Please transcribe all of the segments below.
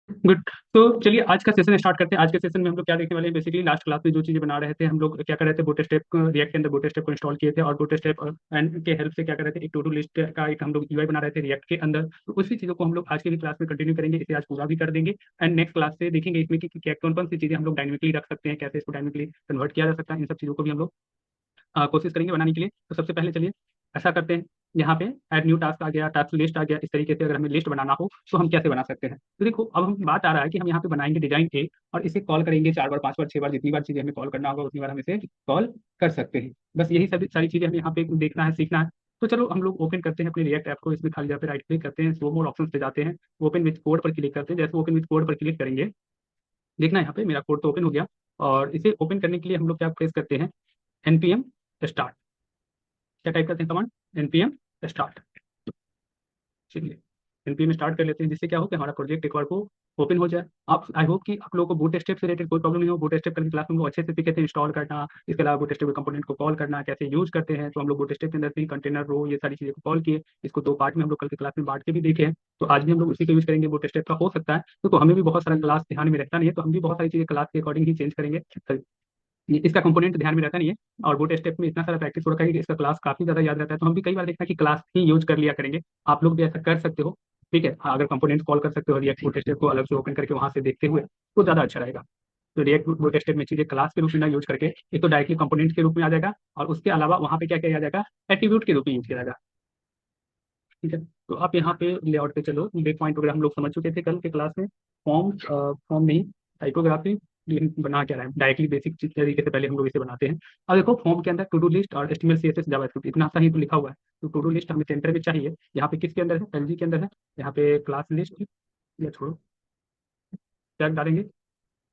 Good. तो चलिए आज का सेशन स्टार्ट करते हैं। आज के सेशन में हम लोग क्या देखने वाले हैं, बेसिकली लास्ट क्लास में जो चीजें बना रहे थे हम लोग क्या कर रहे थे, बूटस्ट्रैप रिएक्ट के अंदर बूटस्ट्रैप को इंस्टॉल किए थे और बूटस्ट्रैप एंड के हेल्प से क्या कर रहे थे, एक टू डू लिस्ट का एक हम लोग यूआई बना रहे थे रिएक्ट के अंदर। तो उसी चीजों को हम लोग आज की भी क्लास में कंटिन्यू करेंगे, इसे आज पूरा भी कर देंगे एंड नेक्स्ट क्लास से देखेंगे इसमें कि क्या कौन कौन सी चीजें हम लोग डायनेमिकली रख सकते हैं, कैसे इसको डायनेमिकली कन्वर्ट किया जा सकता है, इन सब चीजों को भी हम लोग कोशिश करेंगे बनाने के लिए। तो सबसे पहले चलिए ऐसा करते हैं, यहाँ पे ऐड न्यू टास्क आ गया, टास्क लिस्ट आ गया। इस तरीके से अगर हमें लिस्ट बनाना हो तो हम कैसे बना सकते हैं। तो देखो अब हम बात आ रहा है कि हम यहाँ पे बनाएंगे डिजाइन ए और इसे कॉल करेंगे 4 बार 5 बार 6 बार, जितनी बार चीजें हमें कॉल करना होगा उतनी बार हम इसे कॉल कर सकते हैं। बस यही सभी सारी चीजें हमें यहाँ पे देखना है, सीखना है। तो चलो हम लोग ओपन करते हैं अपने रिएक्ट ऐप को। इसमें खाली जगह पे राइट क्लिक करते हैं, शो मोर ऑप्शन पे जाते हैं, ओपन विथ कोड पर क्लिक करते हैं। जैसे ओपन विथ कोड पर क्लिक करेंगे, देखना यहाँ पे मेरा कोड तो ओपन हो गया। और इसे ओपन करने के लिए हम लोग क्या प्रेस करते हैं, npm स्टार्ट। क्या टाइप करते हैं कमांड, npm स्टार्ट। चलिए एनपीएम स्टार्ट कर लेते हैं, जिससे क्या हो कि हमारा प्रोजेक्ट एक बार को ओपन हो जाए। आप आई होप कि आप लोगों को बूट स्टेप से रिलेटेड कोई प्रॉब्लम नहीं हो। बूट स्टेप करने क्लास में हम लोग अच्छे से सीखे थे इंस्टॉल करना, इसके अलावा बूट स्टेप कंपोनेंट को कॉल करना कैसे यूज करते हैं। तो हम लोग बूट स्टेप के अंदर से कंटेनर रो ये सारी चीज़ें को कॉल किए। इसको 2 पार्ट में हम लोग कल की क्लास में बांट के भी देखे हैं। तो आज भी हम लोग उसी को यूज करेंगे। बूट स्टेप का हो सकता है तो हमें भी बहुत सारा क्लास ध्यान में रहता नहीं है, तो हम भी बहुत सारी चीज़ें क्लास के अकॉर्डिंग ही चेंज करेंगे। इसका कंपोनेंट ध्यान में रहता नहीं है और बूट स्टेप में इतना सारा प्रैक्टिस हो रखा है कि इसका क्लास काफी ज्यादा याद रहता है। तो हम भी कई बार देखते हैं कि क्लास ही यूज कर लिया करेंगे। आप लोग भी ऐसा कर सकते हो, ठीक है। हाँ, अगर कंपोनेंट कॉल कर सकते हो रिएक्ट बूट स्टेप को अलग से ओपन करके वहां से देखते हुए, तो ज्यादा अच्छा रहेगा। तो रिएक्ट बूट स्टेप में चीजें क्लास के रूप में ना यूज करके एक तो डायरेक्टली कंपोनेंट के रूप में आ जाएगा, और उसके अलावा वहां पे क्या किया जाएगा, एट्रीब्यूट के रूप में यूज किया जाएगा, ठीक है। तो आप यहाँ पे लेआउट पे चलो, ब्रेक पॉइंट वगैरह हम लोग समझ चुके थे कल के क्लास में। फॉर्म फॉर्म नहीं, टाइपोग्राफी बना क्या रहा है डायरेक्टली बेसिक तरीके से पहले हम लोग इसे बनाते हैं। अब देखो फॉर्म के अंदर टू डू लिस्ट और एचटीएमएल सीएसएस जावास्क्रिप्ट इतना सा ही तो लिखा हुआ है। तो टू डू लिस्ट हमें सेंटर में चाहिए, यहाँ पे किसके अंदर है, एलजी के अंदर है। यहाँ पे क्लास लिस्ट या छोड़ो, क्या डालेंगे,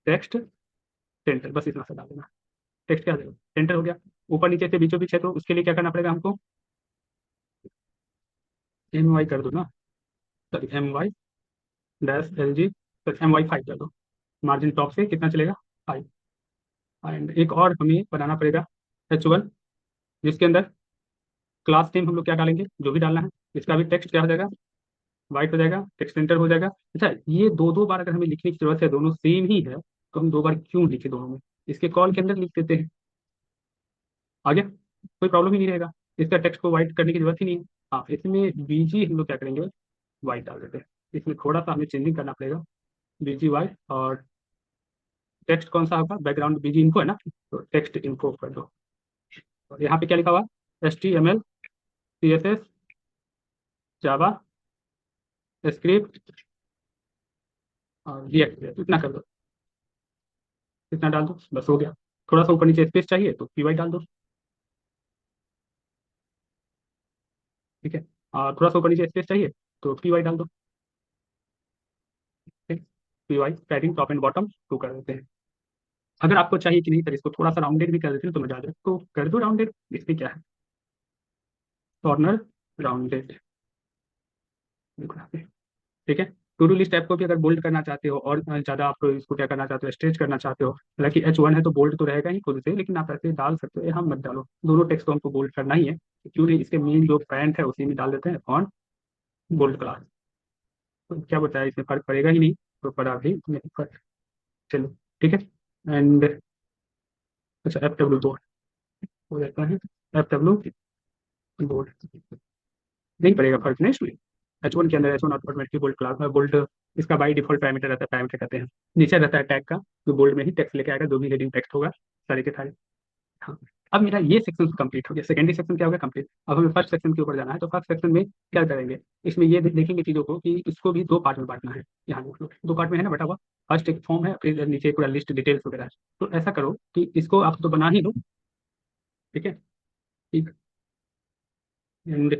टेक्स्ट सेंटर, बस इतना सा डाल देना। टेक्स्ट क्या देगा, सेंटर हो गया। ऊपर नीचे से बीचों बीच है, तो उसके लिए क्या करना पड़ेगा हमको, एम वाई कर दो ना, sorry M Y dash L G, M Y 5 कर दो। मार्जिन टॉप से कितना चलेगा, 5। एंड एक और हमें बनाना पड़ेगा H1, जिसके अंदर क्लास नेम हम लोग क्या डालेंगे, जो भी डालना है। इसका भी टेक्स्ट क्या हो जाएगा, वाइट हो जाएगा, टेक्स्ट सेंटर हो जाएगा। अच्छा, ये दो दो बार अगर हमें लिखने की जरूरत है, दोनों सेम ही है, तो हम 2 बार क्यों लिखे दोनों में, इसके कॉल के अंदर लिख देते हैं। आ गया, कोई प्रॉब्लम ही नहीं रहेगा। इसका टेक्स्ट को वाइट करने की जरूरत ही नहीं है। हाँ, इसमें बीजी हम लोग क्या करेंगे, वाइट डाल देते हैं। इसमें थोड़ा सा हमें चेंजिंग करना पड़ेगा, बीजी वाइट। और टेक्स्ट कौन सा होगा, बैकग्राउंड बीजी इन्फो है ना, तो टेक्स्ट इन्फो कर दो। और यहाँ पे क्या लिखा हुआ, HTML CSS जावा स्क्रिप्ट और रिएक्ट, इतना कर दो, इतना डाल दो, बस हो गया। थोड़ा सा ऊपर नीचे स्पेस चाहिए तो पीवाई डाल दो, ठीक है। और थोड़ा सा ऊपर नीचे स्पेस चाहिए तो पीवाई डाल दो, ठीक। PY padding top and bottom 2 कर देते हैं। अगर आपको चाहिए कि नहीं सर इसको थोड़ा सा राउंडेड भी कर देते हैं तो मजा आ जाए, तो कर दो राउंडेड, इसमें क्या है, कॉर्नर राउंडेड, ठीक है। टू डू लिस्ट ऐप को भी अगर बोल्ड करना चाहते हो और ज़्यादा आप इसको क्या करना चाहते हो, स्ट्रेच करना चाहते हो, हालांकि H1 है तो बोल्ड तो रहेगा ही खुद से, लेकिन आप ऐसे डाल सकते हो, यहाँ मत डालो, दोनों टेक्स्ट को हमको बोल्ड करना ही है। क्यों नहीं, इसके मेन जो पैंट है उसी में डाल देते हैं फॉन्ट बोल्ड क्लास। तो क्या बताया, इसमें फर्क पड़ेगा ही नहीं, तो पड़ा भी नहीं फर्क। चलो, ठीक है। एंड अच्छा, FW बोर्ड हो जाता है, FW बोर्ड नहीं पड़ेगा फर्क, नहीं। H1 के अंदर H1 ऑटोमेटिकली बोल्ड क्लास में बोल्ड, इसका बाई डिफॉल्ट पैरामीटर रहता है, पैरामीटर कहते हैं, नीचे रहता है टैग का, जो बोल्ड में ही टेक्स्ट लेके आएगा, जो भी हेडिंग टेक्स्ट होगा सारे के सारे। हाँ, अब मेरा ये सेक्शन कंप्लीट हो गया। सेकेंडरी सेक्शन क्या हो गया, कंप्लीट। अब हमें फर्स्ट सेक्शन के ऊपर जाना है। तो फर्स्ट सेक्शन में क्या करेंगे, इसमें ये देखेंगे चीज़ों को कि इसको भी 2 पार्ट में बांटना है। यहाँ देख लो 2 पार्ट में है ना बटा हुआ। फर्स्ट एक फॉर्म है, फिर नीचे पूरा लिस्ट डिटेल्स वगैरह है। तो ऐसा करो कि इसको आप तो बना ही लो, ठीक है, ठीक। एंड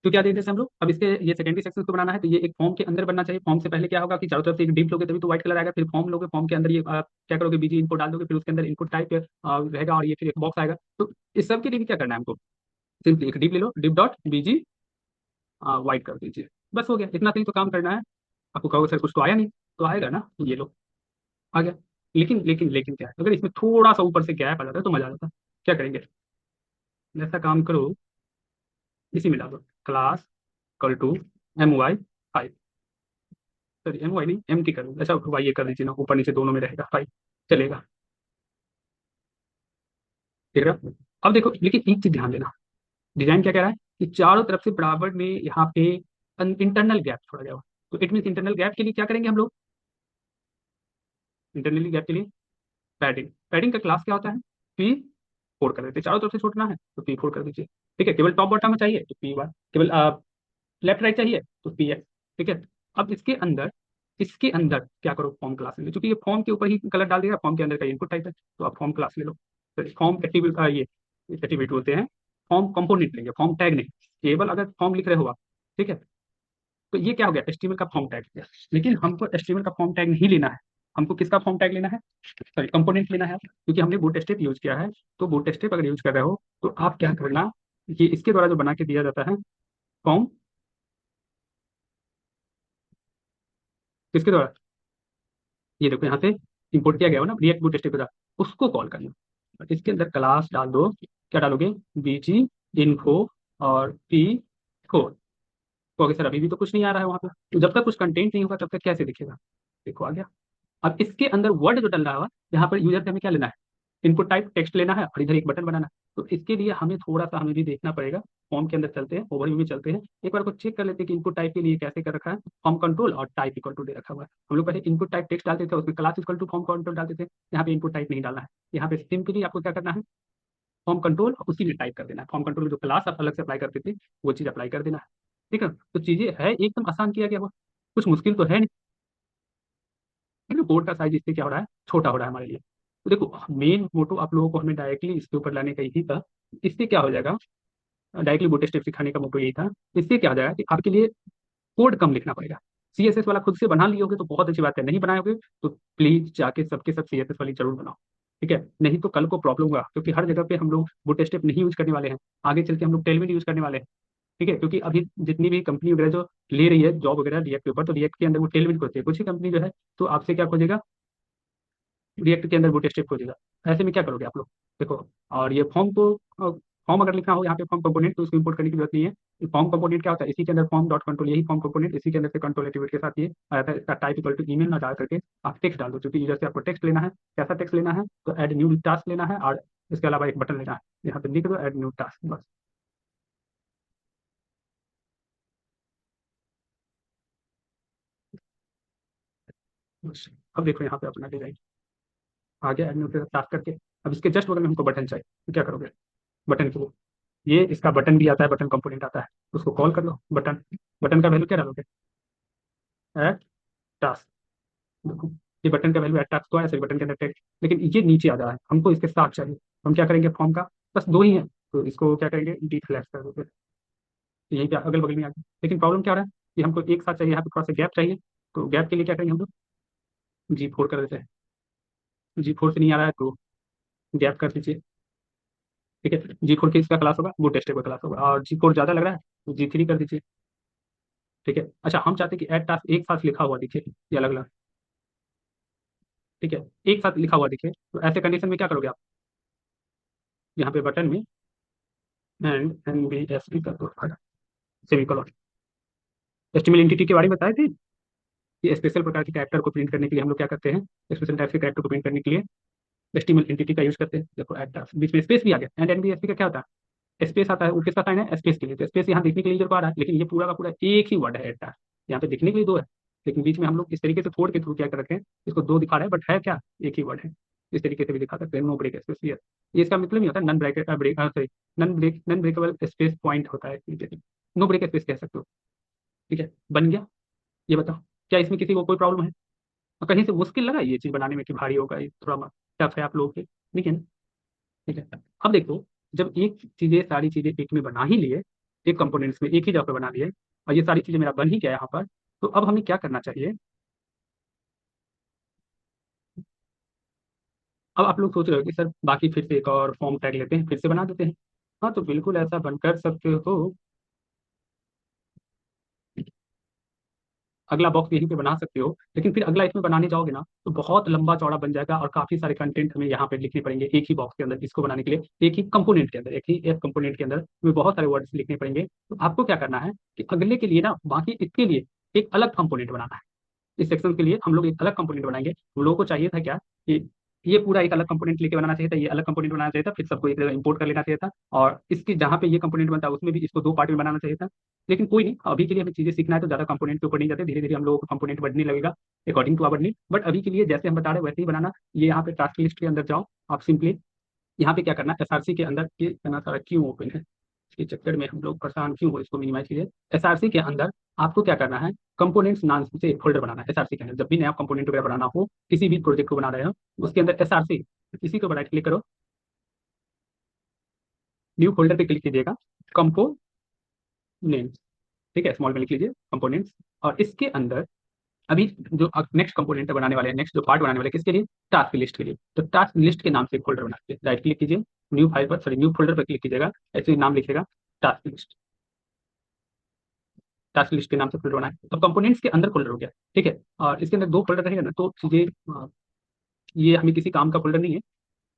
तो क्या देते हैं हम लोग, अब इसके ये सेकेंडरी सेक्शन को बनाना है, तो ये एक फॉर्म के अंदर बनना चाहिए। फॉर्म से पहले क्या होगा कि चारों तरफ से एक डिव लोगे तभी तो व्हाइट कलर आएगा। फिर फॉर्म लोगे, फॉर्म के अंदर ये क्या करोगे, बीजी इनपुट डाल दोगे, फिर उसके अंदर इनपुट टाइप रहेगा और ये फिर एक बॉक्स आएगा। तो इस सब के लिए भी क्या करना है हमको, सिंपली एक डिव ले लो, डिव डॉट बीजी व्हाइट कर दीजिए, बस हो गया। इतना सही तो काम करना है। आपको कहोगे सर कुछ तो आया नहीं, तो आएगा ना, ये लो आ गया। लेकिन क्या है, अगर इसमें थोड़ा सा ऊपर से गैप आ जाता है तो मजा आ जाता है। क्या करेंगे, ऐसा काम करो, इसी में डालो class equal to MY 5, sorry M Y नहीं, एम टी कर दूँ, अच्छा वाई ये कर दीजिए ना, ऊपर नीचे दोनों में रहेगा फाइव, चलेगा। ठीक है। अब देखो लेकिन एक चीज ध्यान देना, डिजाइन क्या कह रहा है कि चारों तरफ से बराबर में यहाँ पे इंटरनल गैप छोड़ा गया हो। तो इट मीन इंटरनल गैप के लिए क्या करेंगे हम लोग, इंटरनली गैप के लिए पैडिंग, पैडिंग का क्लास क्या होता है, पी फोर कर देते हैं, चारों तरफ से छोड़ना है तो पी फोर कर दीजिए। ठीक है, केवल टॉप बॉटम में चाहिए तो पी वन, केवल लेफ्ट राइट चाहिए तो पी एक्स। ठीक है। अब इसके अंदर क्या करो, फॉर्म क्लास ले लो, क्योंकि ये फॉर्म के ऊपर ही कलर डाल देगा, फॉर्म के अंदर का इनपुट टाइप है, तो आप फॉर्म क्लास ले लो। फॉर्म एट्रीब्यूट ये एट्रीब्यूट होते हैं, फॉर्म कंपोनेंट लेंगे, फॉर्म टैग नहीं। केवल अगर फॉर्म लिख रहे हो आप, ठीक है, तो ये क्या हो गया, एचटीएमएल का फॉर्म टैग हो गया। लेकिन हमको एचटीएमएल का फॉर्म टैग नहीं लेना है, हमको किसका फॉर्म टैग लेना है, सॉरी कंपोनेंट लेना है, क्योंकि हमने बूटस्ट्रैप यूज किया है। तो बूटस्ट्रैप अगर यूज कर रहे हो तो आप क्या करना, ये इसके द्वारा जो बना के दिया जाता है फॉर्म, किसके द्वारा, ये देखो यहाँ से इंपोर्ट किया गया हो ना रिएक्ट बूटस्ट्रैप के द्वारा, उसको कॉल करना। और इसके अंदर क्लास डाल दो, क्या डालोगे, बीजी इन्फो और पी फोर। तो अगर सर अभी भी तो कुछ नहीं आ रहा है वहाँ पे, तो जब तक कुछ कंटेंट नहीं होगा तब तक कैसे दिखेगा, देखो आ गया। अब इसके अंदर वर्ड जो डल रहा है, यहाँ पर यूजर से हमें क्या लेना है, इनपुट टाइप टेक्स्ट लेना है और इधर एक बटन बनाना है। तो इसके लिए हमें थोड़ा सा हमें भी देखना पड़ेगा, फॉर्म के अंदर चलते हैं, ओवरव्यू में चलते हैं, एक बार को चेक कर लेते हैं कि इनपुट टाइप के लिए कैसे कर रखा है, फॉर्म कंट्रोल और टाइप इक्वल टू दे रखा हुआ है। हम लोग पहले इनपुट टाइप टेक्स्ट डालते थे, उसमें class equal to form control डालते थे, यहाँ पे इनपुट टाइप नहीं डालना है, यहाँ पे सिंपली आपको क्या करना है, फॉर्म कंट्रोल उसी में टाइप कर देना है, फॉर्म कंट्रोल में जो क्लास आप अलग से अप्लाई करते थे वो चीज़ अप्लाई कर देना है। ठीक है, तो चीज़ें है एकदम आसान किया गया हुआ, कुछ मुश्किल तो है नहीं। लेकिन कोड का साइज इससे क्या हो रहा है, छोटा हो रहा है हमारे लिए। तो देखो मेन मोटो आप लोगों को हमें डायरेक्टली इसके ऊपर लाने का यही था, इससे क्या हो जाएगा, डायरेक्टली बूटस्ट्रैप सिखाने का मोटो यही था। इससे क्या हो जाएगा कि आपके लिए कोड कम लिखना पड़ेगा। सीएसएस वाला खुद से बना लियोगे तो बहुत अच्छी बात है, नहीं बनाओगे तो प्लीज जाके सबके सब सीएसएस वाली जरूर बनाओ। ठीक है, नहीं तो कल को प्रॉब्लम होगा, क्योंकि हर जगह पे हम लोग बूटस्ट्रैप नहीं यूज करने वाले हैं, आगे चल के हम लोग टेलविन यूज करने वाले हैं। ठीक है, क्योंकि अभी जितनी भी कंपनी वगैरह जो ले रही है जॉब वगैरह रिएक्ट के ऊपर, तो रिएक्ट के अंदर वो टेलविन खोजती है, कुछ ही कंपनी जो है तो आपसे क्या खोजेगा, रिएक्ट के अंदर बूटस्ट्रैप खोजेगा। ऐसे में क्या करोगे आप लोग, देखो, और ये फॉर्म को फॉर्म अगर लिखना हो यहाँ पे फॉर्म कंपोनेंट, तो उसको इंपोर्ट करने की जरूरत नहीं है। फॉर्म कंपोनेंट क्या होता है, इसी के अंदर फॉर्म डॉट कंट्रोल, यही फॉर्म कंपोनेंट, इसी के अंदर से कंट्रोल एट्रीब्यूट के साथ ये आ जाता है। इसका टाइप इक्वल टू ईमेल ना डाल करके आप टेक्स्ट डाल दो, क्योंकि यूजर से आपको टेक्स्ट लेना है। कैसा टेक्स्ट लेना है, तो ऐड न्यू टास्क लेना है, और इसके अलावा एक बटन लेना है, यहाँ पे लिख दो ऐड न्यू टास्क, बस। बस। अब देखो यहाँ पे अपना डिजाइन आ गया, ऐड न्यू टास्क करके। अब इसके जस्ट बगल में हमको बटन चाहिए, तो क्या करोगे, बटन के लिए ये इसका बटन भी आता है, बटन कंपोनेंट आता है, उसको कॉल कर लो, बटन, बटन का वैल्यू क्या डालोगे, ऐड टास्क। देखो ये बटन का वैल्यू ऐड टास्क तो है, सही बटन के अंदर टेक्स्ट, लेकिन ये नीचे आ जा रहा है, हमको इसके साथ चाहिए। हम क्या करेंगे, फॉर्म का बस दो ही है, तो इसको क्या करेंगे, डी फ्लैश कर दोगे, तो यही क्या अगल बगल में आ गया। लेकिन प्रॉब्लम क्या हो रहा है कि हमको एक साथ चाहिए, यहाँ पे थोड़ा सा गैप चाहिए, तो गैप के लिए क्या करेंगे हम लोग, जी फोर कर देते हैं। जी फोर से नहीं आ रहा है तो गैप कर दीजिए। ठीक है, जी फोर के इसका क्लास होगा, वो टेस्टेबल क्लास होगा, और जी फोर ज़्यादा लग रहा है तो जी थ्री कर दीजिए। ठीक है, अच्छा हम चाहते हैं कि एड टास्क एक साथ लिखा हुआ दिखे, ये अलग अलग। ठीक है, एक साथ लिखा हुआ दिखे, तो ऐसे कंडीशन में क्या करोगे आप, यहाँ पे बटन में and N B S P कर दो, सेमीकोलन। एस्टिमल एंटिटी के बारे में बताए थे कि स्पेशल प्रकार के कैरेक्टर को प्रिंट करने के लिए हम लोग क्या करते हैं, स्पेशल टाइप के कैरेक्टर को प्रिंट करने के लिए एस्टिमल एंटिटी का यूज करते हैं। देखो एट बीच में स्पेस भी आ गया, एंड एनबीएसपी का क्या होता है, स्पेस आता है, वो किसका साइन है, स्पेस के लिए, तो स्पेस यहाँ देखने के लिए इधर को आ रहा है, लेकिन ये पूरा का पूरा एक ही वर्ड है एट, यहाँ पे दिखने के लिए दो है, लेकिन बीच में हम लोग इस तरीके से फोड़ के थ्रू क्या कर रखे हैं, इसको दो दिखा रहा है, बट है क्या, एक ही वर्ड है। इस तरीके से भी दिखा सकते हैं, नो ब्रेक स्पेस ये इसका मतलब नहीं होता, non break break sorry, non breakable space point होता है, नो ब्रेक स्पेस कह सकते हो। ठीक है, बन गया। ये बताओ क्या इसमें किसी को कोई प्रॉब्लम है, और कहीं से मुश्किल लगा ये चीज बनाने में कि भारी होगा, ये थोड़ा टफ है आप लोगों के, ठीक है ना। ठीक है, अब देखो, जब एक चीजें सारी चीजें एक में बना ही लिए, एक कंपोनेंट्स में एक ही जगह पे बना लिए, और ये सारी चीजें मेरा बन ही गया यहाँ पर, तो अब हमें क्या करना चाहिए। अब आप लोग सोच रहे हो कि सर बाकी फिर से एक और फॉर्म टैग लेते हैं, फिर से बना देते हैं। हाँ तो बिल्कुल ऐसा बनकर सकते हो, अगला बॉक्स यहीं पे बना सकते हो, लेकिन फिर अगला इसमें बनाने जाओगे ना तो बहुत लंबा चौड़ा बन जाएगा, और काफी सारे कंटेंट हमें यहाँ पे लिखने पड़ेंगे एक ही बॉक्स के अंदर, इसको बनाने के लिए एक ही कंपोनेंट के अंदर, एक ही एफ कंपोनेंट के अंदर हमें बहुत सारे वर्ड्स लिखने पड़ेंगे। तो आपको क्या करना है कि अगले के लिए ना, बाकी इसके लिए एक अलग कंपोनेंट बनाना है, इस सेक्शन के लिए हम लोग एक अलग कंपोनेंट बनाएंगे। हम लोगों को चाहिए था क्या कि ये पूरा एक अलग कंपोनेंट लेके बनाना चाहिए था, ये अलग कंपोनेंट बनाना चाहिए था, फिर सबको एक जगह इंपोर्ट कर लेना चाहिए था, और इसकी जहाँ पे ये कंपोनेंट बनता है उसमें भी इसको दो पार्ट में बनाना चाहिए था। लेकिन कोई नहीं, अभी के लिए हमें चीजें सीखना है तो ज्यादा कंपोनेंट के ऊपर नहीं जाते, धीरे धीरे हम लोगों को कंपोनेंट बढ़ने लगेगा according to our need. But अभी के लिए जैसे हम बता रहे हैं वैसे ही बनाना। ये यहाँ पे टास्क लिस्ट के अंदर जाओ, आप सिंपली यहाँ पे क्या करना है, एसआरसी के अंदर ये इतना सारा क्यों ओपन है, इसके चक्कर में हम लोग परेशान क्यों हो, इसको मिनिमाइज कीजिए। एसआरसी के अंदर आपको क्या करना है, कंपोनेंट्स नाम से एक फोल्डर बनाना है एसआरसी के अंदर। जब भी नया कंपोनेंट वगैरह बनाना हो, किसी भी प्रोजेक्ट को बना रहे हो, उसके अंदर एसआरसी, इसी को राइट क्लिक करो, न्यू फोल्डर पे क्लिक कीजिएगा, कंपोनेंट्स, ठीक है, स्मॉल में लिख लीजिए कंपोनेंट्स। और इसके अंदर अभी जो नेक्स्ट कंपोनेंट बनाने वाले हैं, नेक्स्ट जो पार्ट बनाने वाले हैं, किसके लिए, टास्क लिस्ट के लिए। तो टास्क लिस्ट के नाम से एक फोल्डर बना लीजिए, राइट क्लिक कीजिए, न्यू फाइल पर, सॉरी न्यू फोल्डर पर क्लिक कीजिएगा, ऐसे ही नाम लिखिएगा टास्क लिस्ट, टास्क लिस्ट के नाम से फोल्डर बनाए। तो कंपोनेंट्स के अंदर फोल्डर हो गया, ठीक है। और इसके अंदर दो फोल्डर रहेगा ना, तो चीजें ये हमें किसी काम का फोल्डर नहीं है,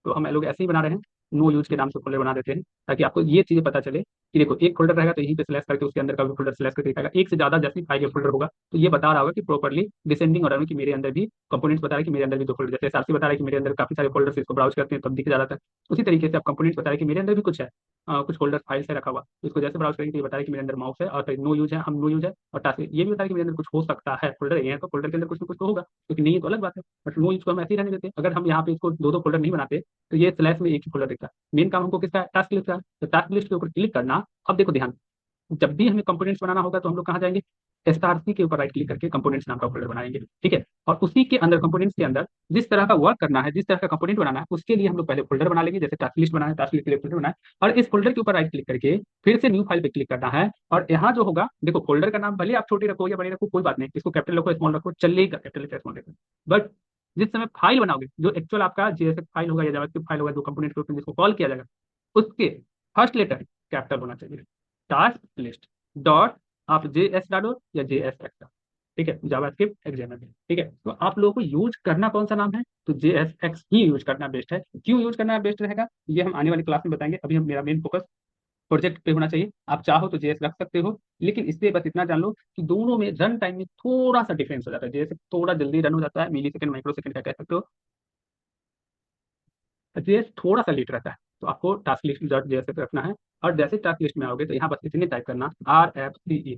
तो हम लोग ऐसे ही बना रहे हैं, नो यूज के नाम से फोल्डर बना देते हैं, ताकि आपको ये चीजें पता चले कि देखो एक फोल्डर रहेगा तो यहीं पे सिलेक्ट करके उसके अंदर का भी फोल्डर सिलेक्ट करके दिखाएगा। एक से ज्यादा जैसे फाइल या फोल्डर होगा तो ये बता रहा होगा कि प्रॉपर्ली डिसेंडिंग ऑर्डर में कि मेरे अंदर भी कंपोनेंट्स बता रहे हैं कि मेरे अंदर भी दो फोल्डर, जैसे एसआरसी बता रहा है कि मेरे अंदर काफी सारे फोल्डर्स, इसको ब्राउज करते हैं तब दिख जाता है। उसी तरीके से आप कंपोनेंट्स बता रहे हैं कि मेरे अंदर भी कुछ है, कुछ फोल्डर फाइल से रखा हुआ, तो इसको जैसे ब्राउज करेंगे तो ये बता रहे हैं कि मेरे अंदर माउस है, और नो यूज है, हम नो यूज है। और टास्क ये भी बता रहे हैं कि मेरे अंदर कुछ हो सकता है, फोल्डर ये है तो फोल्डर के अंदर कुछ ना कुछ तो होगा, क्योंकि नहीं है तो अलग बात है। बट नो यूज को हम ऐसे ही रहने देते हैं। अगर हम यहाँ पे इसको दो दो फोल्डर नहीं बनाते तो ये स्लैश में एक ही फोल्डर दिखता है। मेन काम हमको किसका है, टास्क लिस्ट का है। तो टास्क लिस्ट के ऊपर क्लिक करना। अब देखो ध्यान, जब भी हमें कंपोनेंट्स बनाना होगा तो हम लोग कहाँ जाएंगे, एसआरसी के ऊपर राइट क्लिक करके कंपोनेंट्स नाम का फोल्डर बनाएंगे, ठीक है। और उसी के अंदर कंपोनेंट्स के अंदर जिस तरह का वर्क करना है, जिस तरह का कंपोनेंट बनाना है, उसके लिए हम लोग पहले फोल्डर बना लेंगे, जैसे टास्क लिस्ट बनाए, टास्क लिस्ट के लिए फोल्डर बनाए, और इस फोल्डर के ऊपर राइट क्लिक करके फिर से न्यू फाइल पे क्लिक करना है। और यहाँ जो होगा, देखो फोल्डर का नाम भले आप छोटी रखो या बड़ी रखो कोई बात नहीं, इसको कैपिटल रखो स्मॉल रखो चलेगा, कैपिटल स्मॉल रखो। बट जिस समय फाइल बनाओगे, जो एक्चुअल आपका जेएसएक्स फाइल होगा या जावास्क्रिप्ट फाइल होगा, जो कंपोनेंट के ऊपर जिसको कॉल किया जाएगा, उसके फर्स्ट लेटर कैपिटल होना चाहिए। टास्क लिस्ट डॉट, आप जे एस डालो या जे एस एक्स, ठीक है, जावास्क्रिप्ट एग्जाम्पल, ठीक है। तो आप लोगों को यूज करना कौन सा नाम है, तो जे एस एक्स ही यूज करना बेस्ट है। क्यों यूज करना बेस्ट रहेगा ये हम आने वाली क्लास में बताएंगे। अभी हम, मेरा मेन फोकस प्रोजेक्ट पे होना चाहिए। आप चाहो तो जेएस रख सकते हो, लेकिन इससे बस इतना जान लो कि दोनों में रन टाइम में थोड़ा सा डिफरेंस हो जाता है, जैसे थोड़ा जल्दी रन हो जाता है, मिली सेकंड माइक्रो सेकंड का कह सकते हो, जेएस थोड़ा सा लेट रहता है। तो आपको टास्क लिस्ट डॉट जेएस रखना है। और जैसे टास्क लिस्ट में आओगे तो यहाँ बस इतने टाइप करना, RFCE,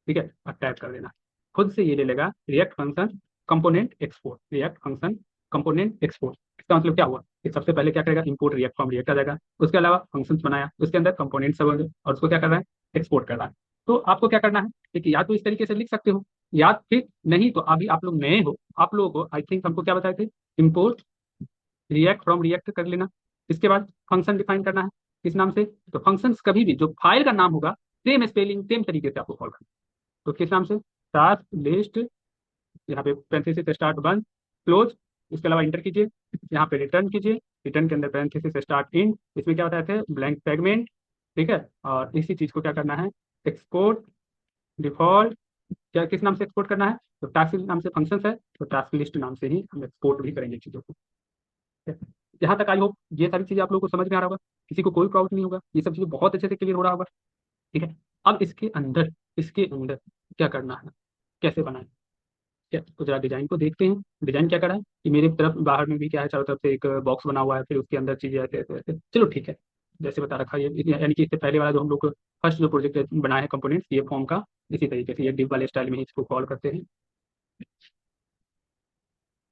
ठीक है, और टाइप कर देना। खुद से ये ले लेगा react function component export, react function component export. इसका मतलब क्या हुआ कि सबसे पहले क्या करेगा, इंपोर्ट रिएक्ट फ्रॉम रिएक्ट आ जाएगा, उसके अलावा फंक्शंस बनाया, उसके अंदर कंपोनेंट्स सब होंगे, और उसको क्या करना है, एक्सपोर्ट करना है। तो आपको क्या करना है, ठीक है, या तो इस तरीके से लिख सकते हो, या फिर नहीं तो अभी आप लोग नए हो, आप लोगों को आई थिंक हमको क्या बताए थे, इंपोर्ट रिएक्ट फ्रॉम रिएक्ट कर लेना। इसके बाद फंक्शन डिफाइन करना है, किस नाम से, तो फंक्शंस कभी भी जो फाइल का नाम होगा सेम स्पेलिंग सेम तरीके से आपको कॉल करना है। तो किस नाम से, टास्क लिस्ट, यहाँ पे पैरेंथेसिस स्टार्ट बंद क्लोज, इसके अलावा इंटर कीजिए, यहाँ पे रिटर्न कीजिए, रिटर्न के अंदर पैरेंथेसिस स्टार्ट इन, इसमें क्या बताया थे, ब्लैंक सेगमेंट, ठीक है। और इसी चीज को क्या करना है, एक्सपोर्ट डिफॉल्ट, क्या किस नाम से एक्सपोर्ट करना है, तो टास्क नाम से फंक्शन है, तो टास्क लिस्ट नाम से ही हम एक्सपोर्ट भी करेंगे चीजों को। यहाँ तक आई होप ये सारी चीजें आप लोगों को समझ में आ रहा होगा, किसी को कोई प्रॉब्लम नहीं होगा, ये सब चीजें बहुत अच्छे से क्लियर हो रहा होगा, ठीक है। अब इसके अंदर क्या करना है, कैसे बनाएं, क्या, तो जरा डिजाइन को देखते हैं। डिजाइन क्या करा है कि मेरे तरफ बाहर में भी क्या है, चारों तरफ से एक बॉक्स बना हुआ है, फिर उसके अंदर चीजें ऐसे ऐसे ऐसे, चलो ठीक है, जैसे बता रखा है ये, यानी कि इससे पहले वाला जो हम लोग फर्स्ट जो प्रोजेक्ट बनाए हैं कंपोनेंट्स ये फॉर्म का, इसी तरीके से ये डिव वाले स्टाइल में ही इसको कॉल करते हैं।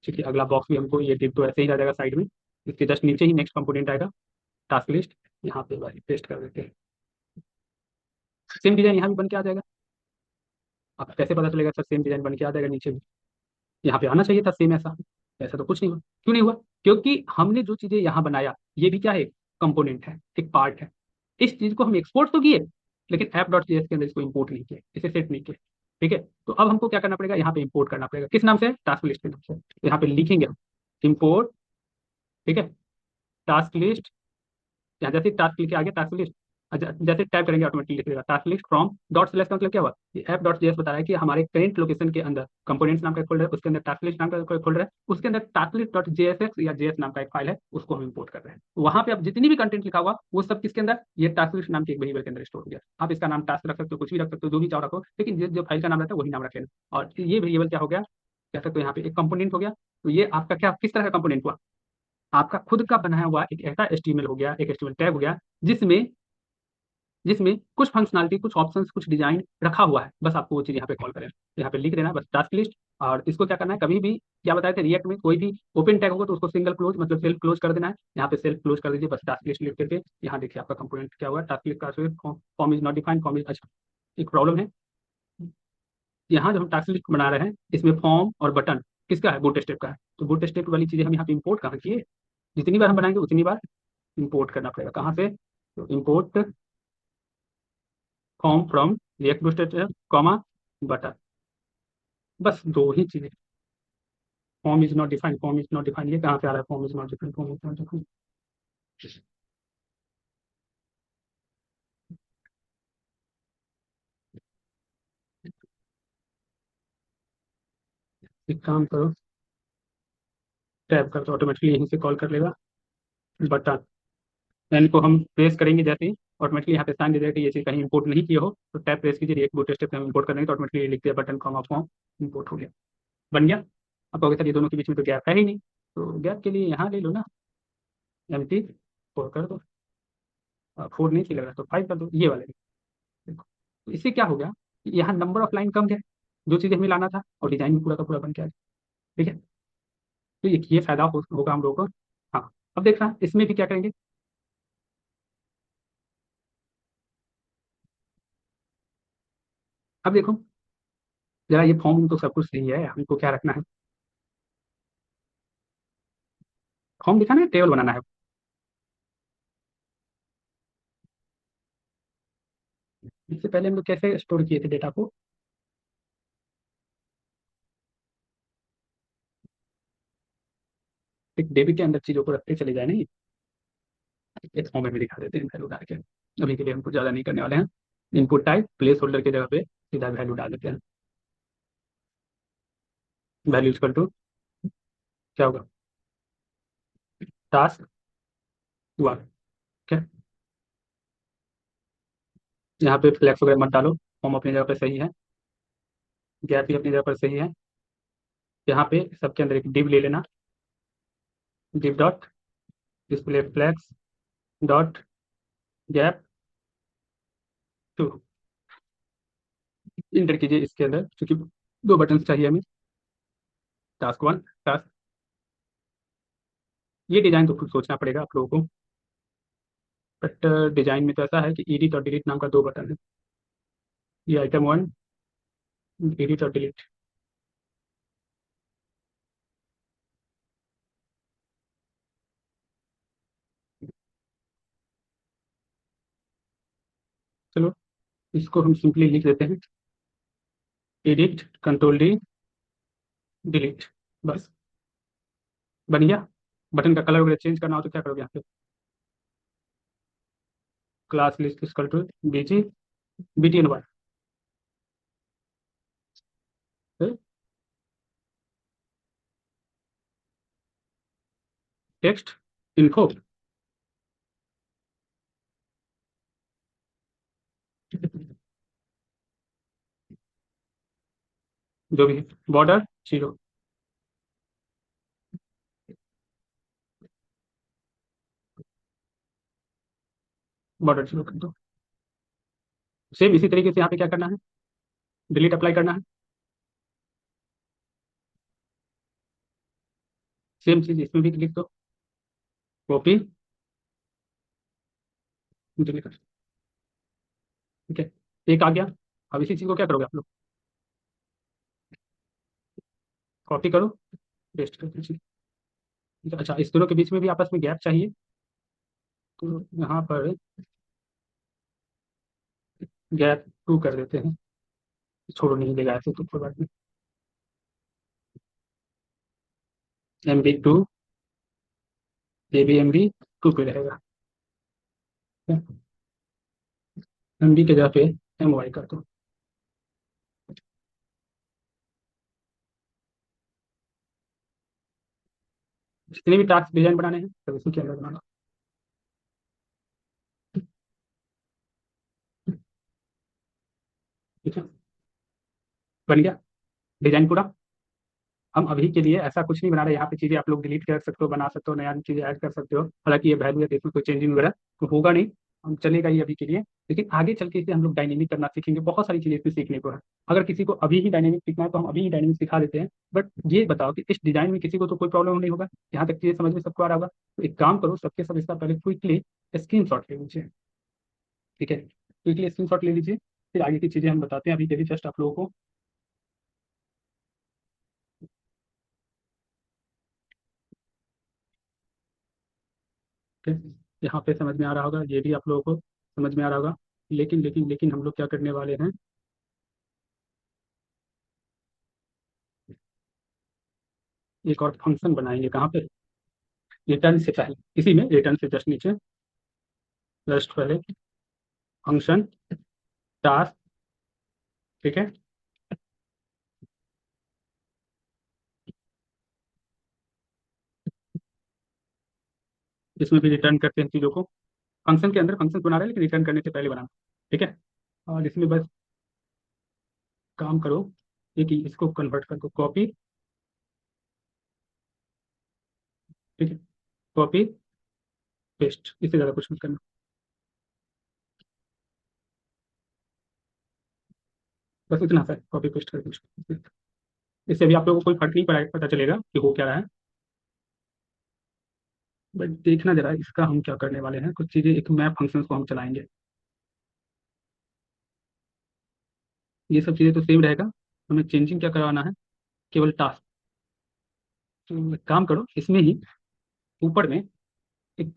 ठीक है, अगला बॉक्स भी हमको ये डिव तो ऐसे ही रह जाएगा साइड में, इसके जस्ट नीचे ही नेक्स्ट कंपोनेंट आएगा, टास्क लिस्ट, यहाँ पे पेस्ट कर देते हैं। सेम डिजाइन यहाँ भी बन के आ जाएगा। अब कैसे पता चलेगा सर सेम डिजाइन बन के आ जाएगा नीचे भी, यहाँ पे आना चाहिए था सेम ऐसा, ऐसा तो कुछ नहीं हुआ। क्यों नहीं हुआ, क्योंकि हमने जो चीजें यहाँ बनाया ये भी क्या है, कंपोनेंट है, एक पार्ट है। इस चीज को हम एक्सपोर्ट तो किए, लेकिन ऐप डॉट जेएस के अंदर इसको इंपोर्ट नहीं किया, इसे सेट नहीं किया, ठीक है। तो अब हमको क्या करना पड़ेगा, यहाँ पे इंपोर्ट करना पड़ेगा, किस नाम से, टास्क लिस्ट के नाम से। तो यहाँ पे लिखेंगे इंपोर्ट, ठीक है, टास्क लिस्ट, यहाँ जैसे टास्क लिखे आगे टास्क लिस्ट, जैसे टाइप करेंगे ऑटोमेटिकली लिख देगा task list from dot slash का मतलब क्या हुआ, ये ऐप डॉट जेएस बता रहा है कि हमारे करेंट लोकेशन के अंदर कंपोनेंट्स नाम का एक फोल्डर है, उसके अंदर टास्क लिस्ट नाम का कोई फोल्डर है, उसके अंदर टास्क लिस्ट डॉट जेएसएक्स या जेएस नाम का एक फाइल है, उसको हम इंपोर्ट कर रहे हैं। वहां पे आप जितनी भी कंटेंट लिखा हुआ वो सब किसके अंदर, ये टास्क लिस्ट नाम के एक वेरिएबल के अंदर स्टोर हो गया। आप इसका नाम टास्क रख सकते हो, कुछ भी रख सकते हो, जो भी चाहो रखो, लेकिन जो फाइल का नाम रहता है वही नाम रख लेना। और ये वेरिएबल क्या हो गया, कह सकते हो यहाँ पे एक कंपोनेंट हो गया। तो ये आपका क्या किस तरह का कंपोनेंट हुआ, आपका खुद का बनाया हुआ एक ऐसा एचटीएमएल हो गया, एक एचटीएमएल टैग हो गया, जिसमें जिसमें कुछ फंक्शनलिटी, कुछ ऑप्शंस, कुछ डिजाइन रखा हुआ है। बस आपको वो चीज़ यहाँ पे कॉल करें, यहाँ पे लिख देना है बस टास्क लिस्ट। और इसको क्या करना है, कभी भी क्या बताए थे, रिएक्ट में कोई भी ओपन टैग होगा तो उसको सिंगल क्लोज मतलब सेल्फ क्लोज कर देना है। यहाँ पे सेल्फ क्लोज कर दीजिए, बस टास्क लिस्ट लिख करके। यहाँ देखिए आपका कंपोनेंट क्या हुआ, टास्क लिस्ट का form is not defined, form is, अच्छा एक प्रॉब्लम है। यहाँ जो हम टास्क लिस्ट बना रहे हैं इसमें फॉर्म और बटन किसका है, बूट स्टेप का है। तो बूट स्टेप वाली चीजें हम यहाँ पे इंपोर्ट कहाँ किए, जितनी बार हम बनाएंगे उतनी बार इंपोर्ट करना पड़ेगा। कहाँ से, तो import form from react bootstrap comma button, बस दो ही चीजें। Form is not defined, form is not defined, ये कहाँ से आ रहा है, form is not defined, form is not defined. एक काम करो, टैब कर दो, ऑटोमेटिकली यहीं से कॉल कर लेगा बटन। एन को हम प्रेस करेंगे जैसे ही, ऑटोमेटिकली यहाँ पे साइन दे देगा कि ये चीज़ कहीं इंपोर्ट नहीं किए हो, तो टैब प्रेस कीजिए, रिएक्ट बूटस्ट्रैप हम इंपोर्ट कर देंगे तो ऑटोमेटिकली लिख दिया बटन कॉमा फॉर्म, इंपोर्ट हो गया, बन गया। अब कहोगे सर ये दोनों के बीच में तो गैप है ही नहीं, तो गैप के लिए यहाँ ले लो ना, एम टी 4 कर दो, 4 नहीं लग रहा तो 5 कर दो, ये वाले देखो। तो इससे क्या हो गया, यहाँ नंबर ऑफ लाइन कम है, जो चीज़ें हमें लाना था, और डिजाइन भी पूरा का पूरा बन गया। ठीक है, तो ये फायदा होगा हम लोगों को। हाँ, अब देख रहा है इसमें भी क्या करेंगे, अब देखो जरा, ये फॉर्म तो सब कुछ सही है, हमको क्या रखना है, फॉर्म दिखाना है, टेबल बनाना है। इससे पहले हम लोग कैसे स्टोर किए थे डेटा को, एक डेबिट के अंदर चीजों को रखते चले जाए नहीं, एक फॉर्म में भी दिखा देते हैं वैल्यू डाल के। अभी के लिए हमको ज़्यादा नहीं करने वाले हैं। इनपुट टाइप प्लेस होल्डर की जगह पे सीधा वैल्यू डाल देते हैं, वैल्यू इक्वल टू क्या होगा, टास्क हुआ। ठीक है, यहाँ पे फ्लैक्स वगैरह मत डालो, फॉर्म अपनी जगह पर सही है, गैप भी अपनी जगह पर सही है। यहाँ पे सबके अंदर एक डिव ले लेना, div dot display flex dot gap two, enter कीजिए इसके अंदर, क्योंकि दो बटन चाहिए हमें, टास्क वन टास्क। ये डिजाइन तो खुद सोचना पड़ेगा आप लोगों को, बट डिजाइन में तो ऐसा है कि एडिट और डिलीट नाम का दो बटन है, ये आइटम वन, एडिट और डिलीट। चलो इसको हम सिंपली लिख देते हैं, एडिट कंट्रोल डी डिलीट, बस बन गया। बटन का कलर वगैरह चेंज करना हो तो क्या करोगे, यहाँ पे class list equal to BG BTN one, text info, जो भी बॉर्डर जीरो, बॉर्डर जीरो कर दो। सेम इसी तरीके से यहाँ पे क्या करना है, डिलीट अप्लाई करना है, सेम चीज इसमें भी लिख दो, कॉपी डिलीट कर, ठीक है, एक आ गया। अब इसी चीज को क्या करोगे आप लोग, कॉपी करो पेस्ट कर दीजिए। ठीक है, अच्छा इस दोनों के बीच में भी आपस में गैप चाहिए, तो यहाँ पर गैप टू कर देते हैं, छोड़ो नहीं देगा ऐसे तो कोई बात नहीं, एम बी टू, ये भी एम बी टू पे रहेगा। ठीक है? MB के जगह पे MY कर दो। जितने भी टास्क डिजाइन बनाने हैं सब इसी के अंदर बनाना। ठीक है, बन गया डिजाइन पूरा। हम अभी के लिए ऐसा कुछ नहीं बना रहे, यहाँ पे चीज़ें आप लोग डिलीट कर सकते हो, बना सकते हो, नया चीज़ें ऐड कर सकते हो। हालांकि ये वैल्यू है तो इसमें कोई चेंजिंग वगैरह तो होगा नहीं, हम चलेगा ये अभी के लिए। लेकिन आगे चल के इसे हम लोग डायनेमिक करना सीखेंगे, बहुत सारी चीज़ें इसमें सीखने को है। अगर किसी को अभी ही डायनेमिक सीखना है तो हम अभी ही डायनेमिक सिखा देते हैं। बट ये बताओ कि इस डिजाइन में किसी को तो कोई प्रॉब्लम नहीं होगा, यहाँ तक चीज़ें समझ में सबको आ रहा होगा। तो एक काम करो, सबके सब इसका पहले क्विकली स्क्रीन शॉट ले लीजिए। ठीक है, क्विकली स्क्रीन शॉट ले लीजिए, फिर आगे की चीज़ें हम बताते हैं। अभी के लिए जस्ट आप लोगों को, ठीक है, यहाँ पे समझ में आ रहा होगा, ये भी आप लोगों को समझ में आ रहा होगा। लेकिन हम लोग क्या करने वाले हैं, एक और फंक्शन बनाएंगे। कहाँ पे? रिटर्न से पहले, इसी में रिटर्न से जस्ट नीचे, जस्ट पहले फंक्शन टास्क। ठीक है, इसमें भी रिटर्न करते हैं चीज़ों को। फंक्शन के अंदर फंक्शन बना रहे हैं लेकिन रिटर्न करने से पहले बनाना। ठीक है, और इसमें बस काम करो, एक ही इसको कन्वर्ट कर दो, कॉपी। ठीक है, कॉपी पेस्ट, इससे ज़्यादा कुछ मत करना। बस इतना सा कॉपी पेस्ट कर दो। इससे भी आप लोगों को कोई फर्क नहीं पड़ा, पता चलेगा कि हो क्या रहा है। बट देखना जरा, इसका हम क्या करने वाले हैं, कुछ चीज़ें, एक मैप फंक्शन को हम चलाएंगे। ये सब चीज़ें तो सेम रहेगा, हमें चेंजिंग क्या करवाना है, केवल टास्क। तो एक काम करो, इसमें ही ऊपर में एक,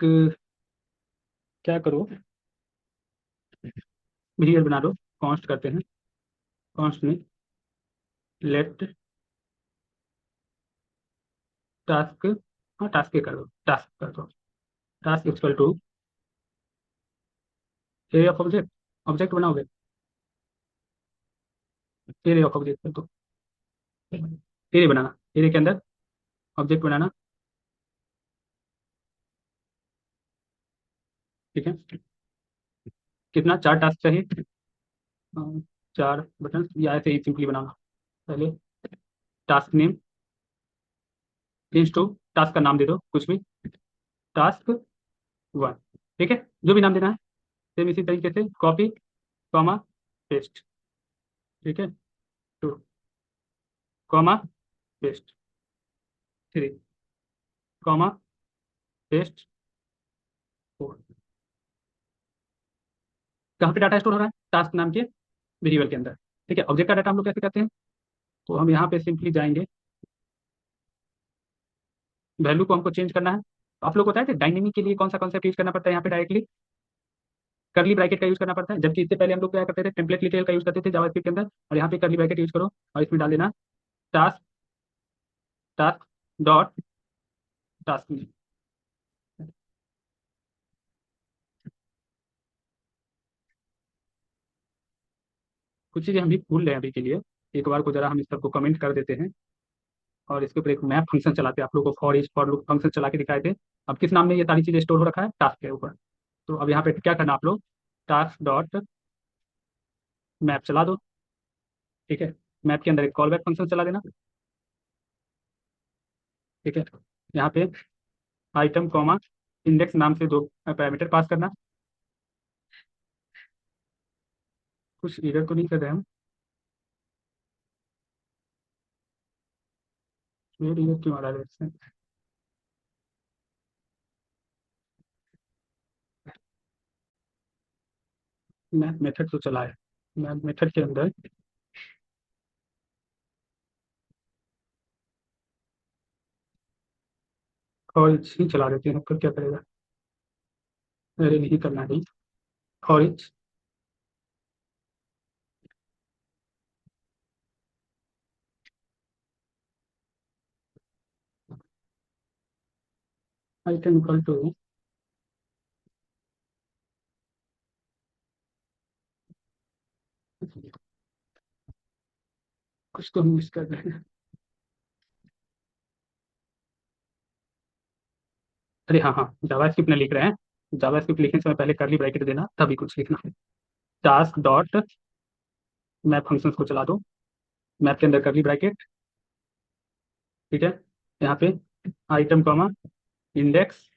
क्या करो, वेरिएबल बना दो, कॉन्स्ट करते हैं। कॉन्स्ट में लेट टास्क, हाँ टास्क के कर दो, टास्क कर दो, task equal to area of object. Object बनाओगे, एरिया ऑफ ऑब्जेक्ट कर दो। एरिया बनाना, एरिया के अंदर ऑब्जेक्ट बनाना। ठीक है, कितना, 4 टास्क चाहिए। अ, 4 बटन, या ऐसे ही सिंपली बनाना। पहले task name change to, task का नाम दे दो कुछ भी, टास्क 1। ठीक है, जो भी नाम देना है। सेम इसी तरीके से कॉपी, कॉमा, पेस्ट। ठीक है, 2, कॉमा, पेस्ट, 3, कॉमा, पेस्ट, 4। कहाँ पे डाटा स्टोर हो रहा है? टास्क नाम के वेरिएबल के अंदर। ठीक है, ऑब्जेक्ट का डाटा हम लोग कैसे करते हैं, तो हम यहाँ पे सिंपली जाएंगे, वैल्यू को हमको चेंज करना है। आप लोग को बताया था डायनेमिक के लिए कौन सा कॉन्सेप्ट यूज करना पड़ता है, यहाँ पे डायरेक्टली करली ब्रैकेट का यूज करना पड़ता है। जबकि इससे पहले हम लोग क्या करते थे, टेम्पलेट डिटेल का यूज करते थे जावास्क्रिप्ट के अंदर। और यहाँ पे करली ब्रैकेट यूज करो और इसमें डाल देना टास्क, टास्क डॉट टास्क में। कुछ चीज़ें हम भी भूल रहे हैं अभी के लिए, एक बार को जरा हम इस सबको कमेंट कर देते हैं और इसके ऊपर एक मैप फंक्शन चलाते हैं। आप लोगों को for each for loop function चला के दिखाए थे। अब किस नाम में ये सारी चीज़ें स्टोर हो रखा है, टास्क के ऊपर। तो अब यहाँ पे क्या करना, आप लोग टास्क डॉट मैप चला दो। ठीक है, मैप के अंदर एक कॉल बैक फंक्शन चला देना। ठीक है, यहाँ पे आइटम कॉमा इंडेक्स नाम से 2 पैरामीटर पास करना। कुछ एरर तो नहीं कर रहे हम? ये एरर क्यों आ रहा है इसमें? मैप मेथड तो चला है, मैप मेथड के अंदर फॉर ही चला देते हैं, फिर क्या करेगा? अरे नहीं करना है, for each item equal to कुछ तो मिस कर रहे हैं। अरे हाँ हाँ, जावास्क्रिप्ट में लिख रहे हैं। जावास्क्रिप्ट लिखने से पहले करली ब्रैकेट देना, तभी कुछ लिखना है। टास्क डॉट मैप फंक्शंस को चला दो। मैप के अंदर करली ब्रैकेट। ठीक है। यहाँ पे आइटम कॉमा इंडेक्स,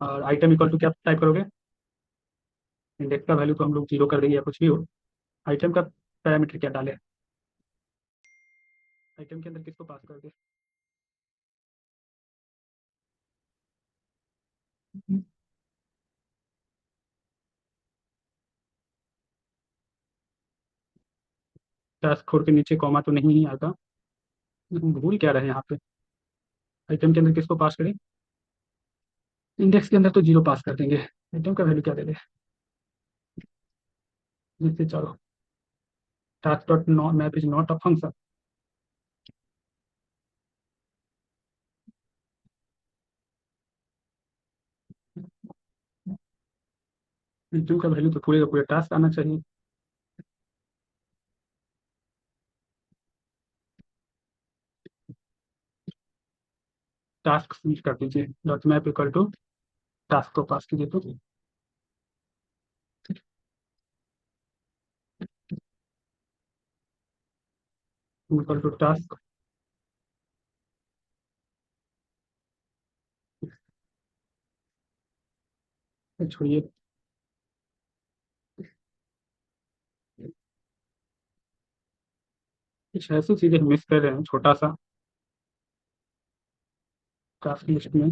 और आइटम इक्वल टू क्या टाइप करोगे? इंडेक्स का वैल्यू तो हम लोग जीरो कर देंगे या कुछ भी हो। आइटम का पैरामीटर क्या डाले? आइटम के अंदर किसको पास करोगे? टास्क कोड के नीचे कॉमा तो नहीं ही आता। हम भूल क्या रहे हैं यहाँ पे? आइटम के अंदर किसको पास करें? इंडेक्स के अंदर तो जीरो पास कर देंगे। आइटम का वैल्यू क्या दे दे? जिससे चलो, task dot not map is not a function. Item का वैल्यू तो पूरे का पूरे टास्क आना चाहिए। टास्क कर दीजिए, dot map equal to task को पास कीजिए तो इक्वल टू टास्क। छोड़िए, कुछ ऐसी चीजें मिस कर रहे हैं छोटा सा टास्क लिस्ट में।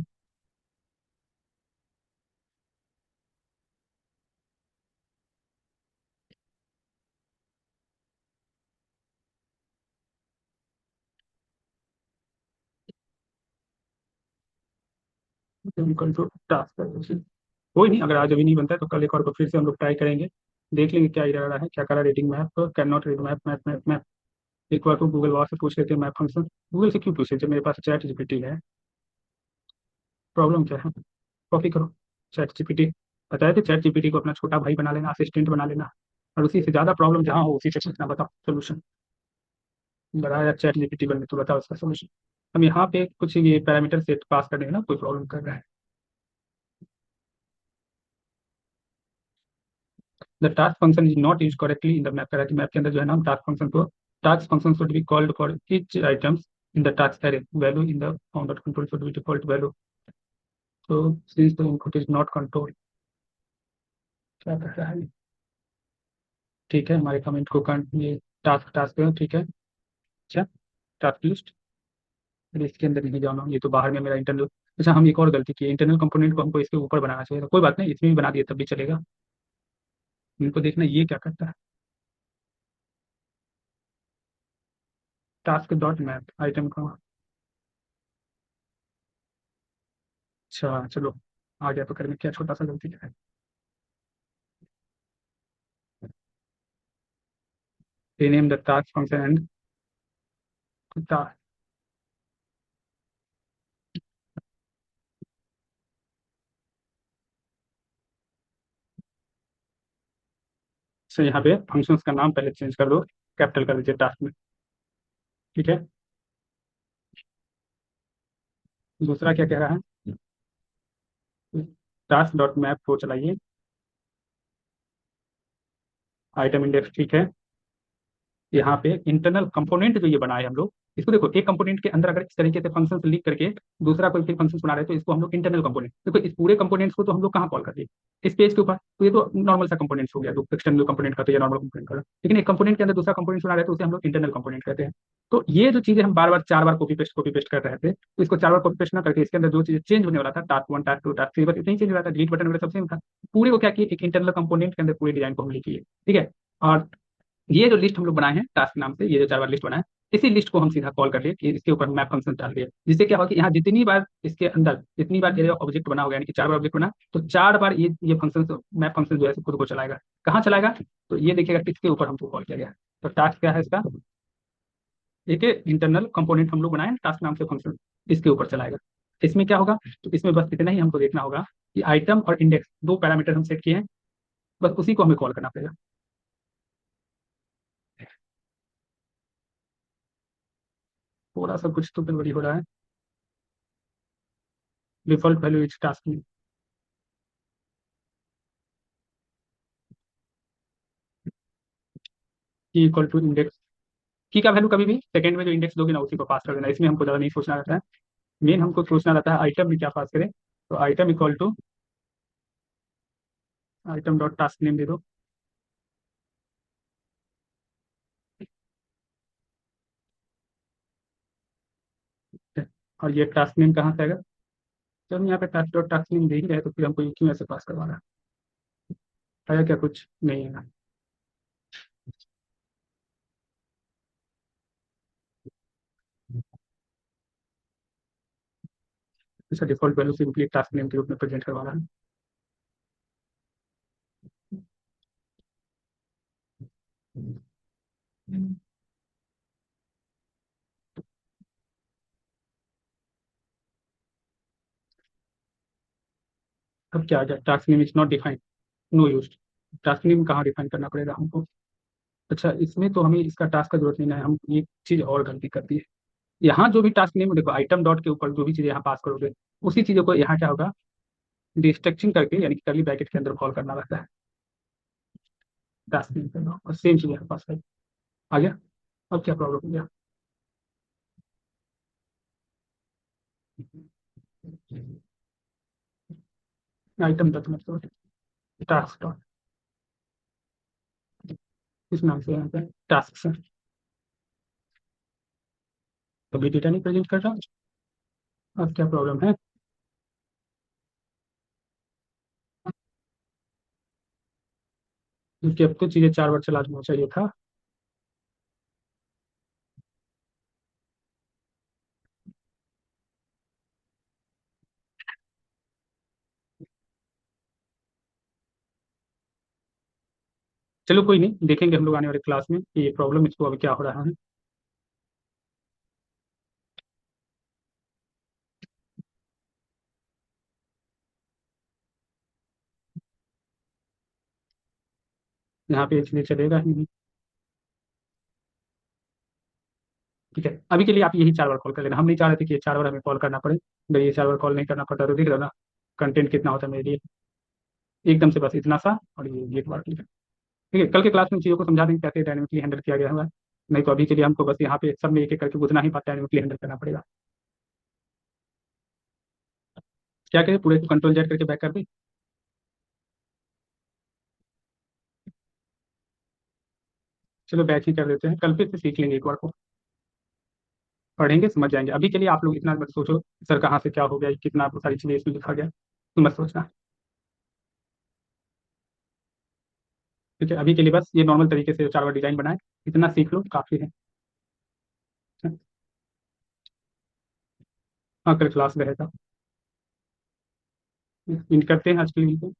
इक्वल टू टास्क कर दीजिए। कोई नहीं, अगर आज अभी नहीं बनता है तो कल एक और को फिर से हम लोग ट्राई करेंगे। देख लेंगे क्या एरर रहा है, क्या करा rating map can not read map map map map. एक बार को गूगल वहाँ से पूछ लेते हैं मैप फंक्शन। गूगल से क्यों पूछे जब मेरे पास चैट जीपीटी है? प्रॉब्लम क्या है? कॉपी करो चैट जीपीटी। बताए थे चैट जीपीटी को अपना छोटा भाई बना लेना, असिस्टेंट बना लेना, और उसी से ज़्यादा प्रॉब्लम जहाँ हो उसी से पूछना, बताओ सोल्यूशन। बताया चैट जीपीटी बनने, तो बताओ उसका सोल्यूशन। हम यहाँ पे कुछ ये पैरामीटर सेट पास करने में ना कोई प्रॉब्लम कर रहा है। The task function is not use correctly in the map. करा कि मैप के अंदर जो है ना, हम टास्क फंक्शन को, task function should be called for each items in the task array, value in the founder control should be default value. तो since the input is not control, क्या कर रहा है ये? ठीक है, हमारे कमेंट को ये टास्क टास्क ठीक है। अच्छा, टास्क लिस्ट। फिर इसके अंदर नहीं जाना, ये तो बाहर में मेरा इंटरनल। अच्छा, हम एक और गलती की, इंटरनल कंपोनेंट को हमको इसके ऊपर बनाना चाहिए था। कोई बात नहीं, इसमें भी बना दिए तब भी चलेगा। इनको देखना ये क्या करता है। टास्क डॉट मैप आइटम का। अच्छा चलो, आ गया तो करने क्या छोटा सा गलती है। Rename the task function and task. से यहाँ पे फंक्शंस का नाम पहले चेंज कर दो, कैपिटल कर दीजिए टास्क में। ठीक है। दूसरा क्या कह रहा है? टास्क डॉट मैप को चलाइए। आइटम इंडेक्स ठीक है। यहाँ पे इंटरनल कंपोनेंट जो ये बनाए हम लोग, इसको देखो, एक कंपोनेंट के अंदर अगर इस तरीके से फंक्शन लिख करके दूसरा कोई फिर फंक्शन बना रहे हैं तो इसको हम लोग इंटरनल कंपोनेंट, देखो इस पूरे कंपोनेंट्स को तो हम लोग कहाँ कॉल कर दिए? इस पेज के ऊपर, तो ये तो नॉर्मल सा कंपोनेंट्स हो गया, जो एक्सटर्नल कंपोनेंट का तो ये नॉर्मल कंपोनेंट का। लेकिन एक कंपोनेंट के अंदर दूसरा कंपोनेंट बना रहे हैं तो उसे हम लोग इंटरनल कंपोनेंट कहते हैं। तो ये जो चीजें हम बार बार चार बार कॉपी पेस्ट कर रहे थे, तो इसको चार बार कॉपी पेस्ट ना करके इसके अंदर जो चीजें चेंज होने वाला था, task one task two task three, बस इतना ही चेंज हो रहा था, डिलीट बटन वगैरह सब सेम था। पूरे को क्या किए, एक इंटरनल कंपोनेंट के अंदर पूरे डिजाइन को हम लिखिए। ठीक है। और ये जो लिस्ट हम लोग बनाए हैं टास्क नाम से, ये जो चार बार लिस्ट बनाए, इसी लिस्ट को हम सीधा कॉल कर लिए कि इसके ऊपर मैप फंक्शन डाल दिए, जिससे क्या होगा कि यहाँ जितनी बार इसके अंदर जितनी बार ये ऑब्जेक्ट बना होगा, यानी कि चार बार ऑब्जेक्ट बना, तो चार बार ये फंक्शन मैप फंक्शन जो है खुद को चलाएगा। कहाँ चलाएगा? तो ये देखिएगा किसके ऊपर हमको कॉल किया गया है। तो टास्क क्या है इसका? एक इंटरनल कंपोनेंट हम लोग बनाए टास्क नाम से फंक्शन, इसके ऊपर चलाएगा। इसमें क्या होगा? तो इसमें बस इतना ही हमको देखना होगा कि आइटम और इंडेक्स दो पैरामीटर हम सेट किए हैं, बस उसी को हमें कॉल करना पड़ेगा। थोड़ा सा कुछ तो गड़बड़ी हो रहा है। डिफॉल्ट वैल्यू इज टास्क में की इक्वल टू इंडेक्स। की का वैल्यू कभी भी सेकंड में जो इंडेक्स दोगे ना उसी को पास कर देना, इसमें हमको ज़्यादा नहीं सोचना रहता है। मेन हमको सोचना रहता है आइटम में क्या पास करें। तो item equal to item dot task name दे दो। और ये टास्क नेम कहाँ से आएगा? जब हम यहाँ पे टास्क डॉट टास्क नेम दे ही रहे तो फिर हमको ये क्यों ऐसे पास करवाना है? आया क्या? कुछ नहीं है ना। इसका default value simply task name के रूप में प्रेजेंट करवाना है। अब क्या आ गया? Task name is not defined, no use. Task name कहाँ डिफाइन करना पड़ेगा हमको? अच्छा, इसमें तो हमें इसका टास्क का जरूरत नहीं है, हम एक चीज और गलती कर दी है। यहाँ जो भी टास्क नेम देखो, आइटम डॉट के ऊपर जो भी चीज़ यहाँ पास करोगे उसी चीज़ों को यहाँ क्या होगा, डिस्ट्रक्शन करके यानी कि कर्ली ब्रैकेट के अंदर कॉल करना रहता है। टास्क नेम करना और सेम चीज़ यहाँ पास कर। आ गया? अब क्या प्रॉब्लम हो गया? आइटम डॉट मतलब टास्क डॉट, इस नाम से यहाँ पे टास्क से कभी डेटा नहीं प्रेजेंट कर रहा। अब क्या प्रॉब्लम है? क्योंकि अब तो चीज़ें 4 बार चला देना चाहिए था। चलो कोई नहीं, देखेंगे हम लोग आने वाले क्लास में कि ये प्रॉब्लम इसको अभी क्या हो रहा है। यहाँ पे इसलिए चलेगा ही नहीं। ठीक है, अभी के लिए आप यही 4 बार कॉल कर लेना। हम नहीं चाह रहे थे कि ये 4 बार हमें कॉल करना पड़े। अगर ये 4 बार कॉल नहीं करना पड़ता तो देख रहे हो ना कंटेंट कितना होता है मेरे लिए। एकदम से बस इतना सा और ये एक बार ठीक है। ठीक है, कल के क्लास में चीज़ों को समझा देंगे कैसे डायनेमिकली हैंडल किया गया है। नहीं तो अभी के लिए हमको बस यहाँ पे सब में एक एक करके उतना ही बात डायनेमिकली हैंडल करना पड़ेगा। क्या करें, पूरे को कंट्रोल जेड करके बैक कर दें? चलो बैक ही कर देते हैं, कल फिर से सीख लेंगे एक बार को। पढ़ेंगे समझ जाएंगे। अभी के लिए आप लोग इतना मत सोचो सर कहाँ से क्या हो गया, कितना सारी चीज़ें इसमें लिखा गया, तो मत सोचना। ठीक है, अभी के लिए बस ये नॉर्मल तरीके से 4 बार डिजाइन बनाए, इतना सीख लो काफ़ी है। हाँ, कल क्लास रहेगा। इन करते हैं आज के लिए।